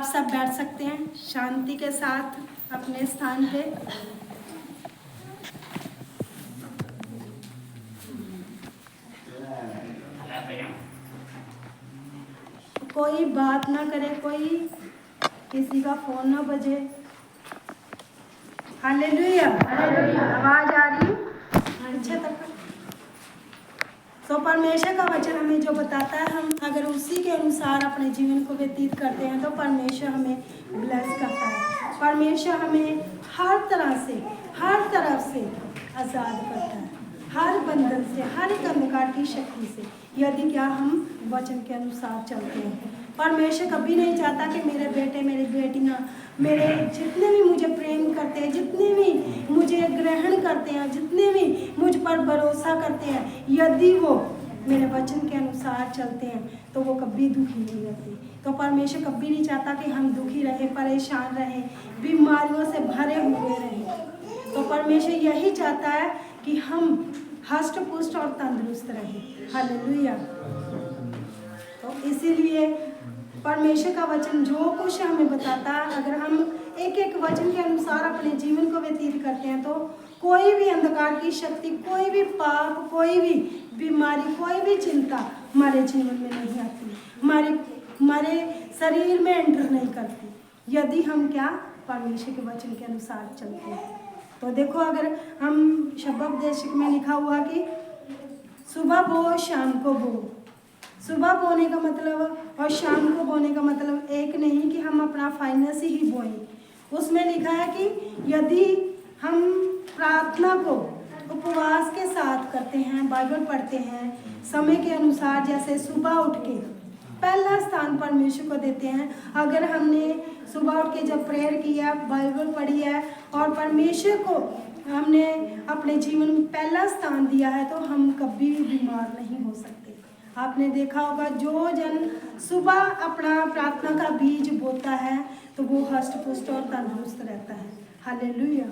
आप सब बैठ सकते हैं शांति के साथ अपने स्थान पे। कोई बात ना करे, कोई किसी का फोन ना बजे। हालेलुया। आवाज आ रही है अच्छे तक। तो परमेश्वर का वचन हमें जो बताता है, हम अगर उसी के अनुसार अपने जीवन को व्यतीत करते हैं तो परमेश्वर हमें ब्लेस करता है। परमेश्वर हमें हर तरफ से आज़ाद करता है, हर बंधन से, हर एक अंधकार की शक्ति से, यदि क्या हम वचन के अनुसार चलते हैं। परमेश्वर कभी नहीं चाहता कि मेरे बेटे, मेरी बेटियाँ, मेरे जितने भी मुझे प्रेम करते हैं, जितने भी मुझे ग्रहण करते हैं, जितने भी मुझ पर भरोसा करते हैं, यदि वो मेरे वचन के अनुसार चलते हैं तो वो कभी दुखी नहीं रहते। तो परमेश्वर कभी नहीं चाहता कि हम दुखी रहें, परेशान रहें, बीमारियों से भरे हुए रहें। तो परमेश्वर यही चाहता है कि हम हष्ट पुष्ट और तंदुरुस्त रहें। हालेलुया। तो इसीलिए परमेश्वर का वचन जो कुछ हमें बताता है, अगर हम एक एक वचन के अनुसार अपने जीवन को व्यतीत करते हैं तो कोई भी अंधकार की शक्ति, कोई भी पाप, कोई भी बीमारी, कोई भी चिंता हमारे जीवन में नहीं आती, हमारे शरीर में एंटर नहीं करती, यदि हम क्या परमेश्वर के वचन के अनुसार चलते हैं। तो देखो, अगर हम शब्दोपदेश में लिखा हुआ कि सुबह बो शाम को बो, सुबह बोने का मतलब और शाम को बोने का मतलब एक नहीं कि हम अपना फाइनेंस ही बोएं। उसमें लिखा है कि यदि हम प्रार्थना को उपवास के साथ करते हैं, बाइबल पढ़ते हैं समय के अनुसार, जैसे सुबह उठ के पहला स्थान परमेश्वर को देते हैं। अगर हमने सुबह उठ के जब प्रेयर किया, बाइबल पढ़ी है और परमेश्वर को हमने अपने जीवन में पहला स्थान दिया है तो हम कभी भी बीमार नहीं हो सकते। आपने देखा होगा, जो जन सुबह अपना प्रार्थना का बीज बोता है तो वो हष्ट पुष्ट और तंदुरुस्त रहता है। हालेलुया।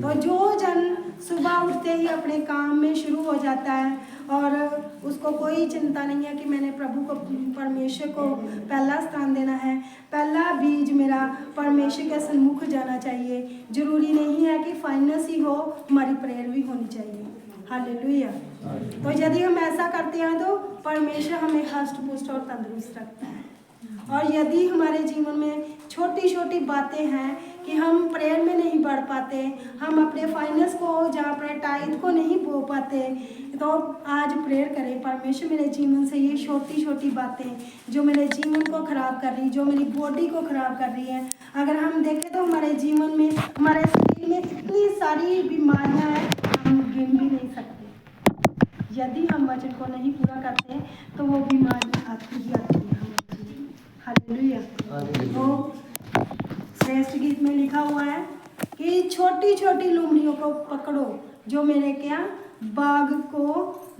तो जो जन सुबह उठते ही अपने काम में शुरू हो जाता है और उसको कोई चिंता नहीं है कि मैंने प्रभु को, परमेश्वर को पहला स्थान देना है, पहला बीज मेरा परमेश्वर के सन्मुख जाना चाहिए। जरूरी नहीं है कि फाइनेंस ही हो, हमारी प्रेयर भी होनी चाहिए। हालेलुया। तो यदि हम ऐसा करते हैं तो परमेश्वर हमें हष्ट पुष्ट और तंदुरुस्त रखता है। और यदि हमारे जीवन में छोटी छोटी बातें हैं कि हम प्रेयर में नहीं बढ़ पाते, हम अपने फाइनेंस को, जहाँ अपने टाइट को नहीं बो पाते, तो आज प्रेयर करें, परमेश्वर मेरे जीवन से ये छोटी छोटी बातें जो मेरे जीवन को खराब कर रही, जो मेरी बॉडी को खराब कर रही है, अगर हम देखें तो हमारे जीवन में, हमारे शरीर में इतनी सारी बीमारियाँ हैं, हम गिन भी नहीं सकते। यदि हम वचन को नहीं पूरा करते तो वो बीमारी आती ही आती है। हालेलुया। तो श्रेष्ठ गीत में लिखा हुआ है कि छोटी छोटी लुमड़ियों को पकड़ो जो मेरे क्या बाग को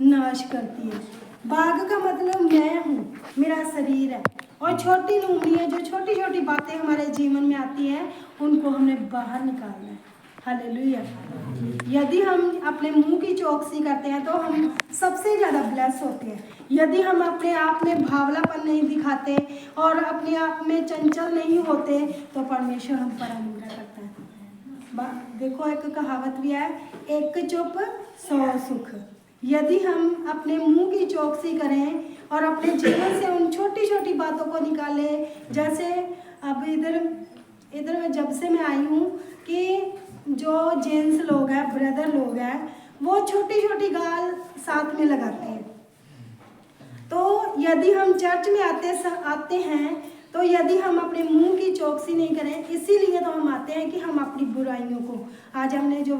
नाश करती है। बाग का मतलब मैं हूँ, मेरा शरीर है, और छोटी लुमड़ियाँ, जो छोटी छोटी बातें हमारे जीवन में आती हैं, उनको हमने बाहर निकालना है। हालेलुया। यदि हम अपने मुंह की चौकसी करते हैं तो हम सबसे ज़्यादा ब्लेस होते हैं। यदि हम अपने आप में भावलापन नहीं दिखाते और अपने आप में चंचल नहीं होते तो परमेश्वर हम पर अनुग्रह करता है। देखो, एक कहावत भी है, एक चुप 100 सुख। यदि हम अपने मुंह की चौकसी करें और अपने जीवन से उन छोटी छोटी बातों को निकालें, जैसे अब इधर में जब से मैं आई हूँ कि जो जेंट्स लोग हैं, ब्रदर लोग हैं, वो छोटी छोटी गाल साथ में लगाते हैं। तो यदि हम चर्च में आते हैं तो यदि हम अपने मुंह की चौकसी नहीं करें, इसीलिए तो हम आते हैं कि हम अपनी बुराइयों को, आज हमने जो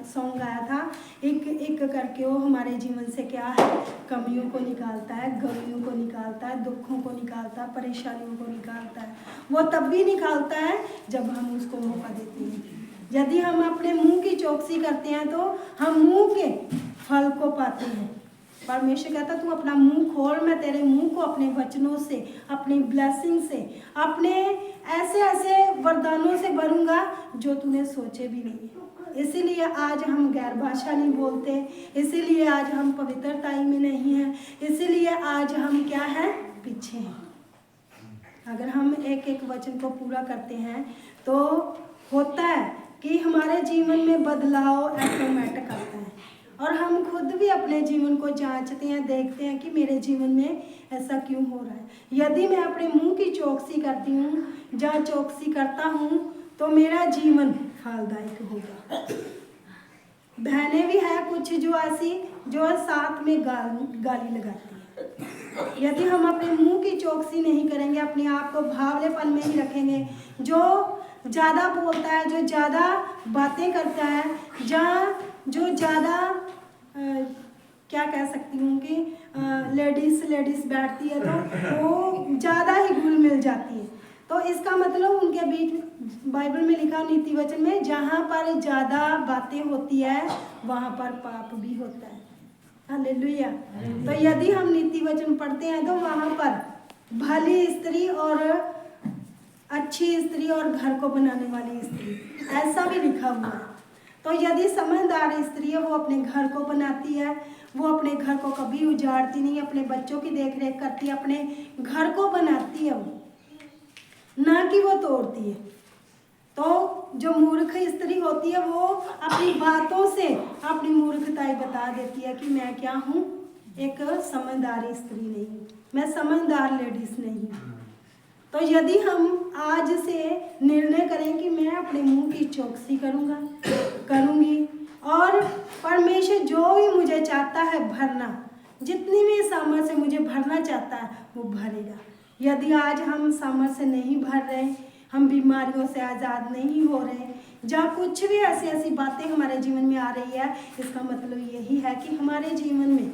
सॉन्ग गाया था, एक एक करके वो हमारे जीवन से क्या है, कमियों को निकालता है, गमियों को निकालता है, दुखों को निकालता है, परेशानियों को निकालता है। वो तब भी निकालता है जब हम उसको मौका देते हैं। यदि हम अपने मुंह की चौकसी करते हैं तो हम मुंह के फल को पाते हैं। परमेश्वर कहता, तू अपना मुंह खोल, मैं तेरे मुंह को अपने वचनों से, अपनी ब्लेसिंग से, अपने ऐसे ऐसे वरदानों से भरूंगा जो तूने सोचे भी नहीं। इसीलिए आज हम गैर भाषा नहीं बोलते, इसीलिए आज हम पवित्रताई में नहीं हैं, इसीलिए आज हम क्या हैं, पीछे हैं। अगर हम एक एक वचन को पूरा करते हैं तो होता है कि हमारे जीवन में बदलाव ऑटोमेटिक आता है और हम खुद भी अपने जीवन को जांचते हैं, देखते हैं कि मेरे जीवन में ऐसा क्यों हो रहा है। यदि मैं अपने मुंह की चौकसी करती हूँ, जहाँ चौकसी करता हूँ, तो मेरा जीवन फलदायक होगा। बहनें भी हैं कुछ जो ऐसी जो साथ में गाली लगाती है। यदि हम अपने मुंह की चौकसी नहीं करेंगे, अपने आप को भावलेपन में ही रखेंगे, जो ज़्यादा बोलता है, जो ज़्यादा बातें करता है, जहाँ जो ज़्यादा क्या कह सकती हूँ कि लेडीज़ बैठती है तो वो ज़्यादा ही घुल मिल जाती है। तो इसका मतलब उनके बीच बाइबल में लिखा नीति वचन में, जहाँ पर ज़्यादा बातें होती है वहाँ पर पाप भी होता है। हालेलुया। तो यदि हम नीति वचन पढ़ते हैं तो वहाँ पर भली स्त्री और अच्छी स्त्री और घर को बनाने वाली स्त्री, ऐसा भी लिखा हुआ है। तो यदि समझदार स्त्री है, वो अपने घर को बनाती है, वो अपने घर को कभी उजाड़ती नहीं, अपने बच्चों की देख रेख करती है, अपने घर को बनाती है वो, ना कि वो तोड़ती है। तो जो मूर्ख स्त्री होती है वो अपनी बातों से अपनी मूर्खताई बता देती है कि मैं क्या हूँ, एक समझदार स्त्री नहीं हूँ, मैं समझदार लेडीज नहीं हूँ। तो यदि हम आज से निर्णय करें कि मैं अपने मुंह की चौकसी करूँगी और परमेश्वर जो भी मुझे चाहता है भरना, जितनी भी सामर्थ्य से मुझे भरना चाहता है वो भरेगा। यदि आज हम सामर्थ्य नहीं भर रहे, हम बीमारियों से आज़ाद नहीं हो रहे, जहाँ कुछ भी ऐसी बातें हमारे जीवन में आ रही है, इसका मतलब यही है कि हमारे जीवन में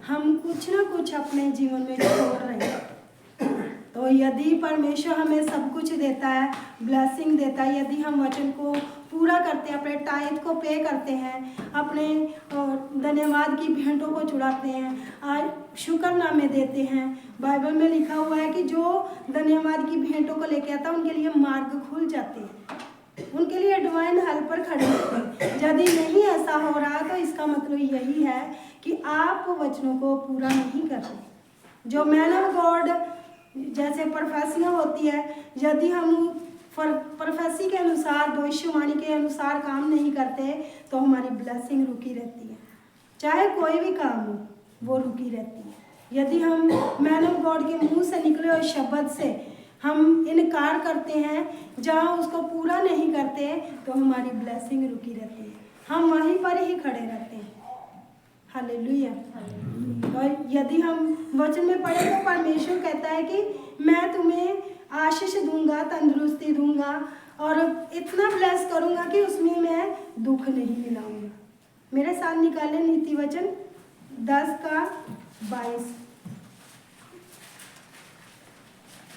हम कुछ ना कुछ अपने जीवन में छोड़ रहे हैं। तो यदि परमेश्वर हमें सब कुछ देता है, ब्लेसिंग देता है, यदि हम वचन को पूरा करते हैं, अपने टाइट को पे करते हैं, अपने धन्यवाद की भेंटों को चढ़ाते हैं, शुक्रनामे देते हैं। बाइबल में लिखा हुआ है कि जो धन्यवाद की भेंटों को लेके आता है उनके लिए मार्ग खुल जाते हैं, उनके लिए डिवाइन हेल्पर खड़े होते हैं। यदि नहीं ऐसा हो रहा तो इसका मतलब यही है कि आप वचनों को पूरा नहीं कर रहे। जो मैन ऑफ गॉड जैसे प्रोफेसियाँ होती है, यदि हम प्रोफेसी के अनुसार, भविष्यवाणी के अनुसार काम नहीं करते तो हमारी ब्लेसिंग रुकी रहती है। चाहे कोई भी काम हो वो रुकी रहती है। यदि हम मैन ऑफ गॉड के मुंह से निकले हुए शब्द से हम इनकार करते हैं, जहाँ उसको पूरा नहीं करते तो हमारी ब्लेसिंग रुकी रहती है, हम वहीं पर ही खड़े रहते हैं। हालेलुया। और यदि हम वचन में पढ़े तो परमेश्वर कहता है कि मैं तुम्हें आशीष दूंगा, तंदुरुस्ती दूंगा और इतना ब्लेस करूंगा कि उसमें मैं दुख नहीं मिलाऊंगा। मेरे साथ निकाले नीति वचन 10:22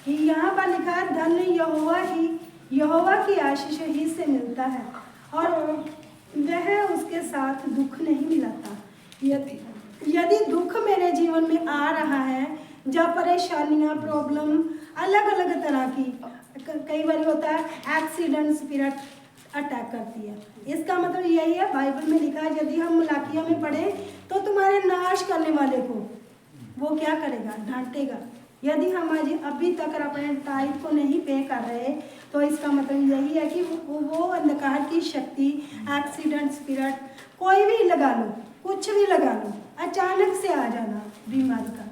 कि यहाँ पर लिखा है, धन्य यहोवा की आशीष ही से मिलता है और वह उसके साथ दुख नहीं मिलाता। यदि दुख मेरे जीवन में आ रहा है, जब परेशानियां, प्रॉब्लम अलग अलग तरह की, कई बार होता है एक्सीडेंट स्पिरिट अटैक करती है, इसका मतलब यही है, बाइबल में लिखा है, यदि हम मलाकिया में पढ़े तो तुम्हारे नाश करने वाले को वो क्या करेगा, डांटेगा। यदि हम आज अभी तक अपने टाइप को नहीं पे कर रहे तो इसका मतलब यही है कि वो अंधकार की शक्ति, एक्सीडेंट स्पिरिट, कोई भी लगा लो, कुछ भी लगा लो, अचानक से आ जाना बीमारी का,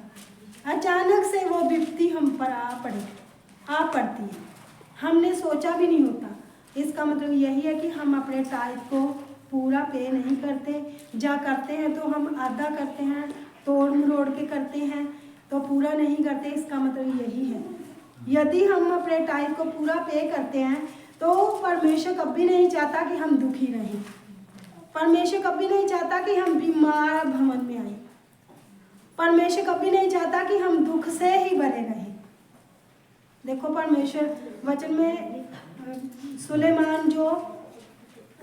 अचानक से वो विपत्ति हम पर आ पड़ती है, हमने सोचा भी नहीं होता। इसका मतलब यही है कि हम अपने टाइप को पूरा पे नहीं करते, जा करते हैं तो हम आधा करते हैं, तोड़ मरोड़ के करते हैं तो पूरा नहीं करते। इसका मतलब यही है, यदि हम अपने टाइप को पूरा पे करते हैं तो परमेश्वर कभी नहीं चाहता कि हम दुखी रहें, परमेश्वर कभी नहीं चाहता कि हम बीमार भवन में आए, परमेश्वर कभी नहीं चाहता कि हम दुख से ही भरे रहें। देखो परमेश्वर वचन में सुलेमान जो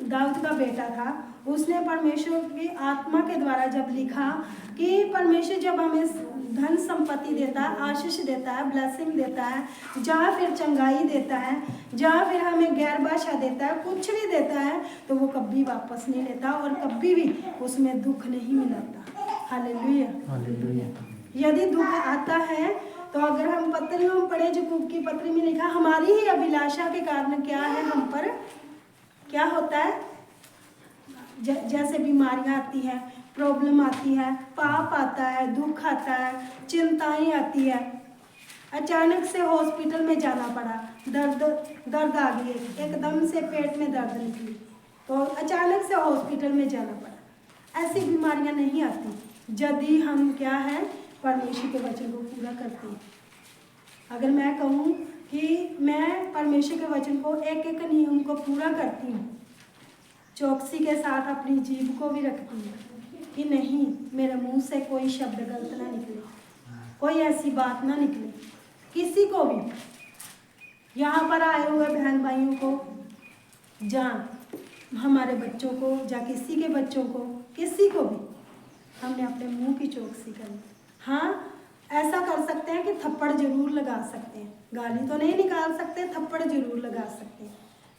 दाऊद का बेटा था, उसने परमेश्वर की आत्मा के द्वारा जब लिखा कि परमेश्वर जब हमें धन संपत्ति देता है, आशीष देता है, ब्लेसिंग देता है, जहाँ फिर चंगाई देता है, जहाँ फिर हमें गैर भाषा देता है, कुछ भी देता है तो वो कभी वापस नहीं लेता और कभी भी उसमें दुख नहीं मिलाता। हालेलुया। यदि दुख आता है तो अगर हम पत्रियों में पढ़े, जो कुक की पत्री में लिखा, हमारी ही अभिलाषा के कारण क्या है, हम पर क्या होता है, जैसे बीमारियां आती है, प्रॉब्लम आती है, पाप आता है, दुख आता है, चिंताएं आती है। अचानक से हॉस्पिटल में जाना पड़ा, दर्द आ गई, एकदम से पेट में दर्द निकली, तो अचानक से हॉस्पिटल में जाना पड़ा। ऐसी बीमारियां नहीं आती यदि हम क्या है, परमेश्वर के वचन को पूरा करते हैं। अगर मैं कहूँ कि मैं परमेश्वर के वचन को एक एक नियम को पूरा करती हूँ, चौकसी के साथ अपनी जीभ को भी रखती हूँ कि नहीं, मेरे मुंह से कोई शब्द गलत ना निकले, कोई ऐसी बात ना निकले किसी को भी, यहाँ पर आए हुए बहन भाइयों को, जहाँ हमारे बच्चों को, या किसी के बच्चों को, किसी को भी हमने अपने मुंह की चौकसी करनी। हाँ, ऐसा कर सकते हैं कि थप्पड़ जरूर लगा सकते हैं, गाली तो नहीं निकाल सकते, थप्पड़ जरूर लगा सकते हैं,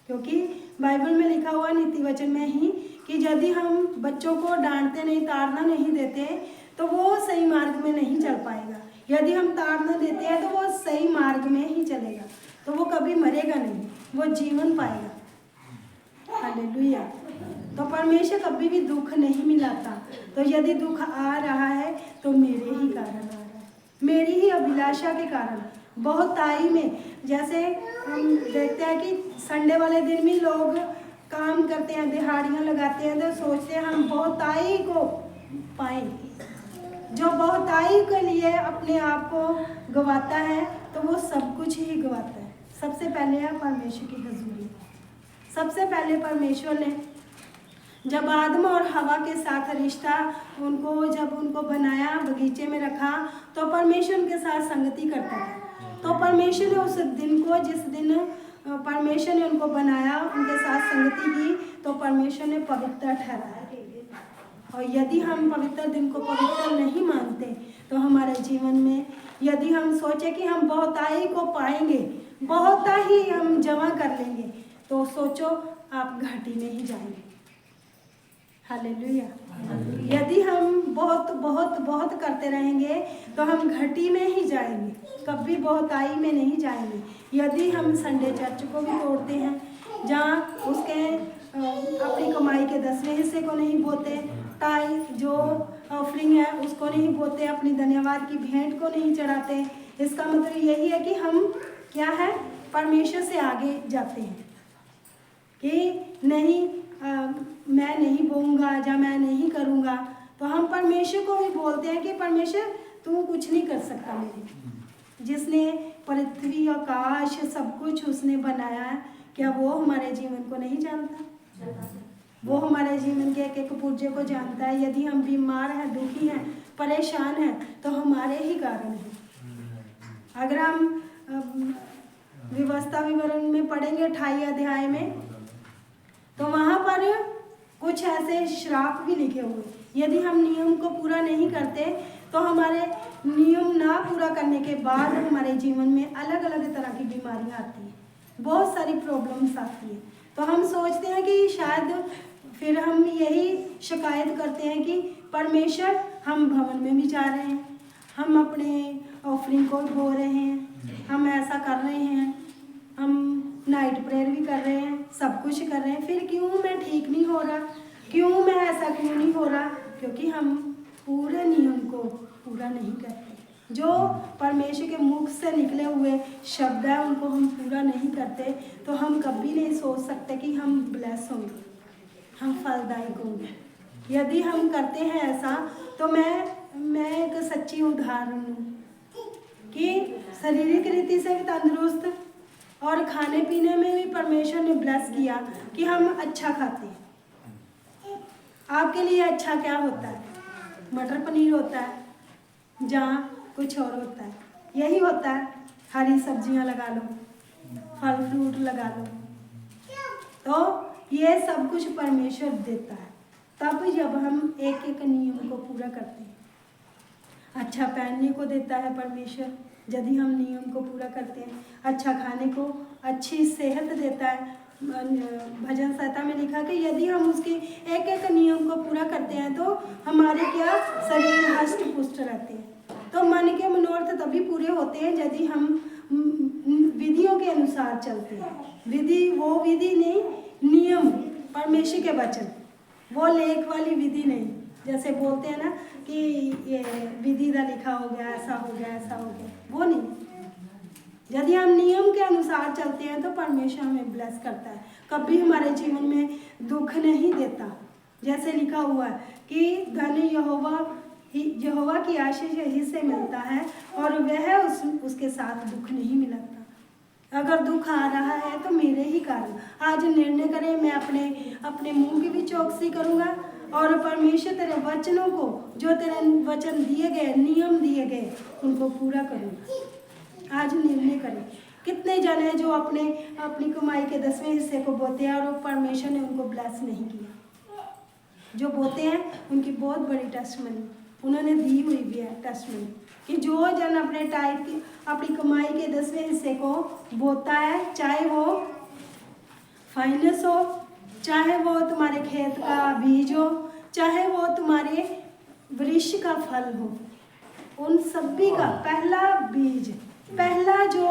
क्योंकि बाइबल में लिखा हुआ नीति वचन में ही कि यदि हम बच्चों को डांटते नहीं, ताड़ना नहीं देते, तो वो सही मार्ग में नहीं चल पाएगा। यदि हम ताड़ना देते हैं तो वो सही मार्ग में ही चलेगा, तो वो कभी मरेगा नहीं, वो जीवन पाएगा। हालेलुया। तो परमेश्वर कभी भी दुख नहीं मिलाता। तो यदि दुख आ रहा है तो मेरे ही कारण आ रहा है, मेरी ही अभिलाषा के कारण। बहुताई में, जैसे हम देखते हैं कि संडे वाले दिन भी लोग काम करते हैं, दिहाड़ियाँ लगाते हैं, तो सोचते हैं हम बहुताई को पाएं। जो बहुताई के लिए अपने आप को गवाता है तो वो सब कुछ ही गवाता है। सबसे पहले है परमेश्वर की हजूरी। सबसे पहले परमेश्वर ने जब आदम और हवा के साथ रिश्ता, जब उनको बनाया, बगीचे में रखा, तो परमेश्वर उनके साथ संगति करता था। तो परमेश्वर ने उस दिन को, जिस दिन परमेश्वर ने उनको बनाया, उनके साथ संगति की, तो परमेश्वर ने पवित्र ठहराया। और यदि हम पवित्र दिन को पवित्र नहीं मानते, तो हमारे जीवन में यदि हम सोचे कि हम बहुताई को पाएंगे, बहुताई हम जमा कर लेंगे, तो सोचो आप घाटी में ही जाएंगे। हालेलुया। यदि हम बहुत बहुत बहुत करते रहेंगे तो हम घटी में ही जाएंगे, कभी बहुताई में नहीं जाएंगे। यदि हम संडे चर्च को भी तोड़ते हैं, जहाँ उसके अपनी कमाई के 10वें हिस्से को नहीं बोते, टाई जो ऑफरिंग है उसको नहीं बोते, अपनी धन्यवाद की भेंट को नहीं चढ़ाते, इसका मतलब यही है कि हम क्या है, परमेश्वर से आगे जाते हैं कि नहीं, मैं नहीं बोऊंगा या मैं नहीं करूँगा। तो हम परमेश्वर को भी बोलते हैं कि परमेश्वर तू कुछ नहीं कर सकता मेरे, जिसने पृथ्वी आकाश सब कुछ उसने बनाया है, क्या वो हमारे जीवन को नहीं जानता? वो हमारे जीवन के एक एक पुर्जे को जानता है। यदि हम बीमार हैं, दुखी हैं, परेशान हैं, तो हमारे ही कारण है। अगर हम व्यवस्था विवरण में पढ़ेंगे 28 अध्याय में, तो वहाँ पर कुछ ऐसे श्राप भी लिखे हुए, यदि हम नियम को पूरा नहीं करते तो हमारे नियम ना पूरा करने के बाद हमारे जीवन में अलग अलग तरह की बीमारियाँ आती हैं, बहुत सारी प्रॉब्लम्स आती हैं। तो हम सोचते हैं कि शायद, फिर हम यही शिकायत करते हैं कि परमेश्वर, हम भवन में भी जा रहे हैं, हम अपने ऑफरिंग को धो रहे हैं, हम ऐसा कर रहे हैं, हम नाइट प्रेयर भी कर रहे हैं, सब कुछ कर रहे हैं, फिर क्यों मैं ठीक नहीं हो रहा, क्यों मैं ऐसा क्यों नहीं हो रहा? क्योंकि हम पूरे नियम को पूरा नहीं करते। जो परमेश्वर के मुख से निकले हुए शब्द है उनको हम पूरा नहीं करते, तो हम कभी नहीं सोच सकते कि हम ब्लेस होंगे, हम फलदायक होंगे। यदि हम करते हैं ऐसा, तो मैं एक सच्ची उदाहरण हूँ कि शारीरिक रीति से भी तंदुरुस्त और खाने पीने में भी परमेश्वर ने ब्लेस किया कि हम अच्छा खाते हैं। आपके लिए अच्छा क्या होता है? मटर पनीर होता है, जहाँ कुछ और होता है, यही होता है। हरी सब्जियाँ लगा लो, फल फ्रूट लगा लो, तो ये सब कुछ परमेश्वर देता है। तब जब हम एक एक नियम को पूरा करते हैं, अच्छा पहनने को देता है परमेश्वर यदि हम नियम को पूरा करते हैं, अच्छा खाने को, अच्छी सेहत देता है। भजन संहिता में लिखा कि यदि हम उसके एक एक नियम को पूरा करते हैं तो हमारे क्या शरीर हष्ट पुष्ट रहते हैं। तो मन के मनोरथ तभी पूरे होते हैं यदि हम विधियों के अनुसार चलते हैं। विधि वो विधि नहीं, नियम, परमेश्वर के वचन, वो लेख वाली विधि नहीं। जैसे बोलते हैं ना कि ये विधि दा लिखा हो गया, ऐसा हो गया, ऐसा हो गया, वो नहीं। यदि हम नियम के अनुसार चलते हैं तो परमेश्वर हमें ब्लेस करता है, कभी हमारे जीवन में दुख नहीं देता। जैसे लिखा हुआ है कि धन यहोवा की आशीष यही से मिलता है और वह उसके साथ दुख नहीं मिलता। अगर दुख आ रहा है तो मेरे ही कारण। आज निर्णय करें, मैं अपने मुंह की भी चौकसी करूंगा और परमेश्वर तेरे वचनों को, जो तेरे वचन दिए गए, नियम दिए गए, उनको पूरा करूंगा। आज निर्णय करें। कितने जन हैं जो अपनी कमाई के 10वें हिस्से को बोते हैं और परमेश्वर ने उनको ब्लेस नहीं किया। जो बोते हैं उनकी बहुत बड़ी टेस्टमनी उन्होंने दी हुई भी है, टेस्टमनी, कि जो जन अपने टाइप की अपनी कमाई के 10वें हिस्से को बोता है, चाहे वो फाइनेंस हो, चाहे वो तुम्हारे खेत का बीज हो, चाहे वो तुम्हारे वृक्ष का फल हो, उन सभी का पहला बीज, पहला जो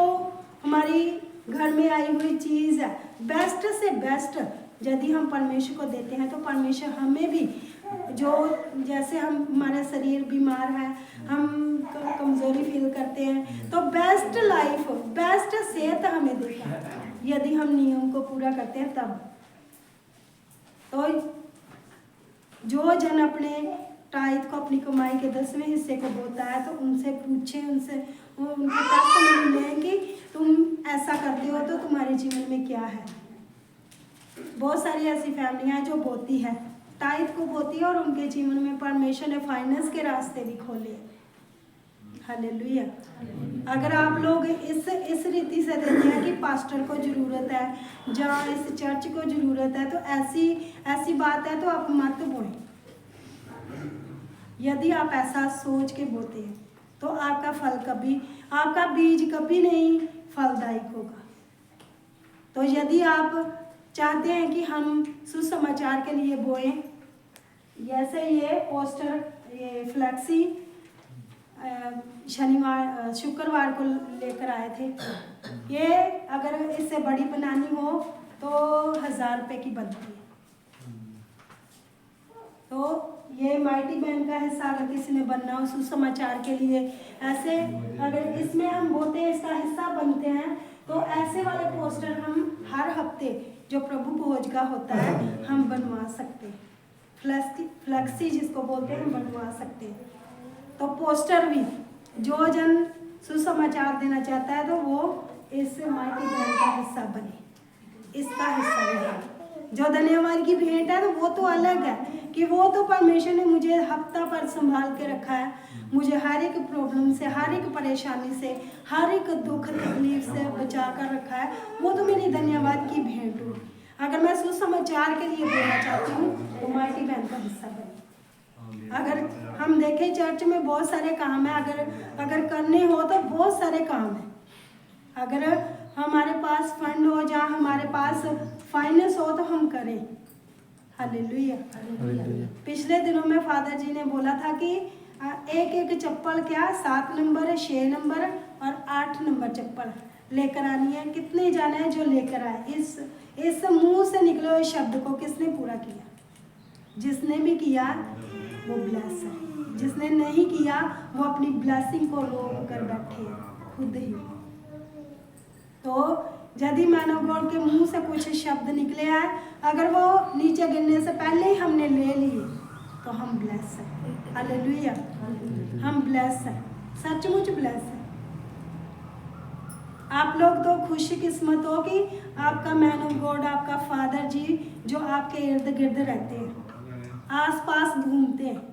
हमारी घर में आई हुई चीज़ है, बेस्ट से बेस्ट यदि हम परमेश्वर को देते हैं तो परमेश्वर हमें भी, जो जैसे हमारा शरीर बीमार है, हम कमज़ोरी फील करते हैं, तो बेस्ट लाइफ, बेस्ट सेहत हमें देता है यदि हम नियम को पूरा करते हैं तब। तो जो जन अपने टाइट को, अपनी कमाई के 10वें हिस्से को बोता है, तो उनसे पूछें, उनके टेस्टमनी लें कि तुम ऐसा करते हो तो तुम्हारे जीवन में क्या है। बहुत सारी ऐसी फैमिलियां हैं जो बोती है, टाइट को बोती है और उनके जीवन में परमेश्वर ने फाइनेंस के रास्ते भी खोले। हालेलुया। अगर आप लोग इस रीति से देते हैं कि पास्टर को ज़रूरत है, जहाँ इस चर्च को ज़रूरत है, तो ऐसी बात है तो आप मत बोएं। यदि आप ऐसा सोच के बोते हैं तो आपका बीज कभी नहीं फलदायक होगा। तो यदि आप चाहते हैं कि हम सुसमाचार के लिए बोएं, जैसे ये पोस्टर, ये फ्लैक्सी शुक्रवार को लेकर आए थे, ये अगर इससे बड़ी बनानी हो तो 1000 रुपये की बनती है। तो ये माइटी बहन का हिस्सा अगर किसी ने बनना हो सुसमाचार के लिए, ऐसे अगर इसमें हम बोलते हैं इसका हिस्सा बनते हैं, तो ऐसे वाले पोस्टर हम हर हफ्ते जो प्रभु भोज का होता है हम बनवा सकते हैं। फ्लैक्सी जिसको बोलते हैं हम बनवा सकते हैं। तो पोस्टर भी जो जन सुसमाचार देना चाहता है तो वो इस माइटी बहन का हिस्सा बने, इसका हिस्सा बने। जो धन्यवाद की भेंट है तो वो तो अलग है कि वो तो परमेश्वर ने मुझे हफ्ता पर संभाल के रखा है, मुझे हर एक प्रॉब्लम से, हर एक परेशानी से, हर एक दुख तकलीफ से बचा कर रखा है। वो तो मेरी धन्यवाद की भेंट हुई। अगर मैं सुसमाचार के लिए बोलना चाहती हूँ तो माइटी बहन का हिस्सा बने। अगर हम देखें चर्च में बहुत सारे काम है, अगर करने हो तो बहुत सारे काम है। अगर हमारे पास फंड हो, जहाँ हमारे पास फाइनेंस हो तो हम करें। हालेलुया। पिछले दिनों में फादर जी ने बोला था कि एक चप्पल क्या 7 नंबर, 6 नंबर और 8 नंबर चप्पल लेकर आनी है। कितने जाने हैं जो लेकर आए? इस मुंह से निकले हुए शब्द को किसने पूरा किया? जिसने भी किया वो ब्लेस है, जिसने नहीं किया वो अपनी ब्लेसिंग को रोक कर बैठे खुद ही। तो यदि मानव गॉड के मुंह से कुछ शब्द निकले हैं, अगर वो नीचे गिरने से पहले ही हमने ले लिए तो हम ब्लेस हैं। हालेलुया। हम ब्लेस हैं, सचमुच ब्लेस हैं। आप लोग तो खुशकिस्मत हो कि आपका मैन ऑफ गॉड, आपका फादर जी जो आपके इर्द गिर्द रहते हैं, आसपास घूमते हैं।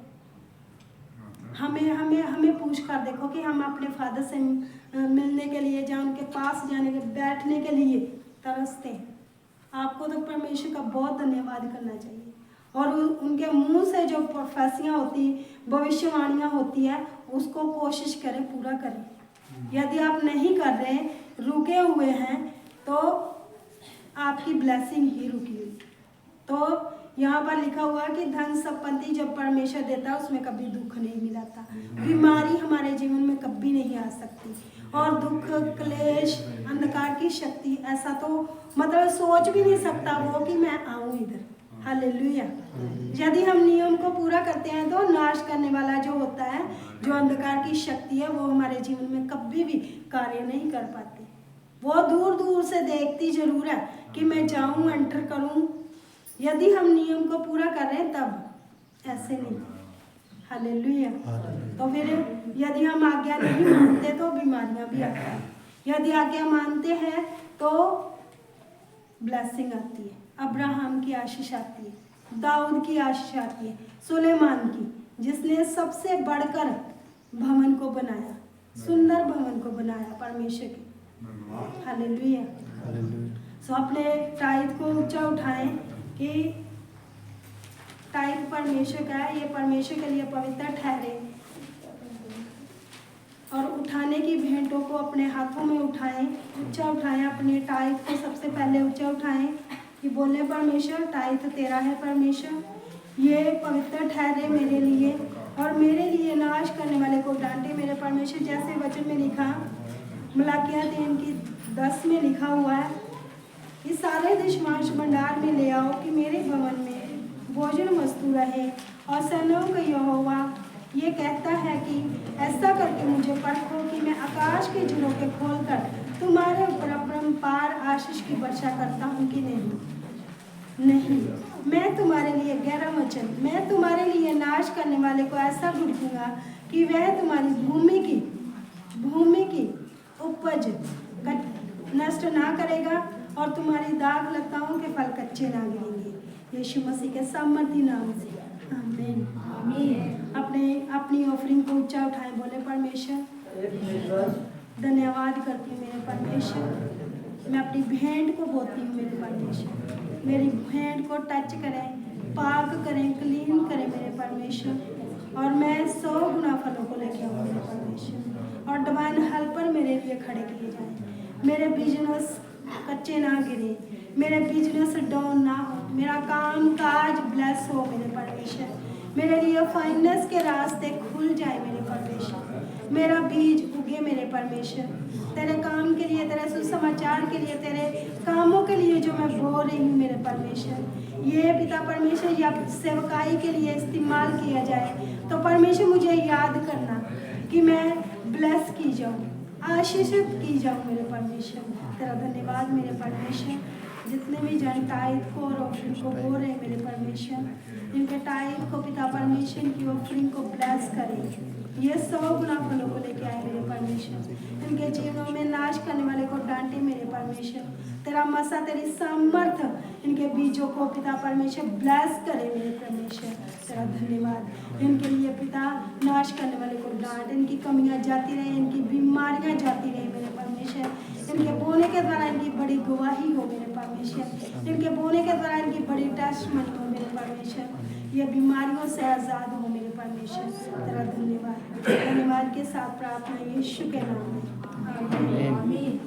हमें पूछ कर देखो कि हम अपने फादर से मिलने के लिए, जहाँ उनके पास जाने के, बैठने के लिए तरसते हैं। आपको तो परमेश्वर का बहुत धन्यवाद करना चाहिए। और उनके मुंह से जो प्रोफेसियाँ होती, भविष्यवाणियाँ होती है, उसको कोशिश करें, पूरा करें। यदि आप नहीं कर रहे, रुके हुए हैं, तो आपकी ब्लेसिंग ही रुकी हुई। तो यहाँ पर लिखा हुआ है कि धन संपत्ति जब परमेश्वर देता है उसमें कभी दुख नहीं मिलाता। बीमारी हमारे जीवन में कभी नहीं आ सकती, और दुख, क्लेश, अंधकार की शक्ति ऐसा तो मतलब सोच भी नहीं सकता वो कि मैं आऊँ इधर। हालेलुया। यदि हम नियम को पूरा करते हैं तो नाश करने वाला जो होता है, जो अंधकार की शक्ति है, वो हमारे जीवन में कभी भी कार्य नहीं कर पाती। वो दूर दूर से देखती जरूर है कि मैं जाऊं, एंटर करूं। यदि हम नियम को पूरा कर रहे हैं तब, ऐसे नहीं। हालेलुया। तो फिर यदि हम आज्ञा नहीं मानते तो बीमारियां भी आती हैं, यदि आज्ञा मानते हैं तो ब्लेसिंग आती है। अब्राहम की आशीष आती है, दाऊद की आशीष आती है, सुलेमान की, जिसने सबसे बढ़कर भवन को बनाया, सुंदर भवन को बनाया परमेश्वर के। हालेलुया। सो अपने टाइट को ऊंचा उठाएं कि टाइट परमेश्वर का है, ये परमेश्वर के लिए पवित्र ठहरे। और उठाने की भेंटों को अपने हाथों में उठाएं, ऊंचा उठाएं, अपने टाइट को सबसे पहले ऊंचा उठाएं कि बोले परमेश्वर टाइट तेरा है परमेश्वर, ये पवित्र ठहरे मेरे लिए, और मेरे लिए नाश करने वाले को डांटे मेरे परमेश्वर। जैसे वचन में लिखा, मलाकिया 3:10 में लिखा हुआ है कि सारे दशमांश भंडार में ले आओ कि मेरे भवन में भोजन वस्तु रहे। और सैन्यों का यहोवा ये कहता है कि ऐसा करके मुझे परखो कि मैं आकाश के झरोखे खोलकर तुम्हारे ऊपर अपरंपार आशीष की वर्षा करता हूँ कि नहीं। मैं तुम्हारे लिए गहरा वचन, मैं तुम्हारे लिए नाश करने वाले को ऐसा भुड़कूंगा कि वह तुम्हारी भूमि की उपज नष्ट ना करेगा, और तुम्हारी दाग लताओं के फल कच्चे ना गिरेंगे। यीशु मसीह के सामर्थी नाम से आमीन। अपनी ऑफरिंग को ऊंचा उठाएं, बोले परमेश्वर धन्यवाद करती हूँ मेरे परमेश्वर। मैं अपनी भेंट को बोती हूँ मेरे परमेश्वर, मेरी भेंट को टच करें, पाक करें, क्लीन करें मेरे परमेश्वर, और मैं 100 गुना फलों को लेके आऊँ मेरे परमेश्वर। और डिवाइन हेल्पर मेरे लिए खड़े किए जाएं, मेरे बिजनेस कच्चे ना गिरे, मेरे बिजनेस डाउन ना हो, मेरा काम काज ब्लेस हो मेरे परमेश्वर, मेरे लिए फाइनेंस के रास्ते खुल जाए मेरे परमेश्वर, मेरा बीज उगे मेरे परमेश्वर, तेरे काम के लिए, तेरे सुसमाचार के लिए, तेरे कामों के लिए जो मैं बो रही हूँ मेरे परमेश्वर, ये पिता परमेश्वर या सेवकाई के लिए इस्तेमाल किया जाए। तो परमेश्वर मुझे याद करना कि मैं ब्लेस की जाऊँ, आशीषित की जाऊँ मेरे परमेश्वर। तेरा धन्यवाद मेरे परमेश्वर। जितने भी जन टाइट को और ऑफरिंग को बो रहे मेरे परमेश्वर, इनके टाइट को पिता परमेश्वर की ऑफरिंग को ब्लेस करें, ये 100 गुना फलों को लेके आए मेरे परमेश्वर। इनके जीवनों में नाश करने वाले को डांटे मेरे परमेश्वर। तेरा मसा, तेरी सामर्थ इनके बीजों को पिता परमेश्वर ब्लेस करे मेरे परमेश्वर। तेरा धन्यवाद। इनके लिए पिता नाश करने वाले को डांट, इनकी कमियां जाती रहे, इनकी बीमारियां जाती रहे मेरे परमेश्वर। इनके बोने के द्वारा इनकी बड़ी गवाही हो मेरे परमेश्वर, इनके बोने के द्वारा इनकी बड़ी टेस्टमनी हो मेरे परमेश्वर। ये बीमारियों से आज़ाद हो मेरे परमेश्वर। तेरा धन्यवाद के साथ प्रार्थना यीशु के नाम में, आमीन।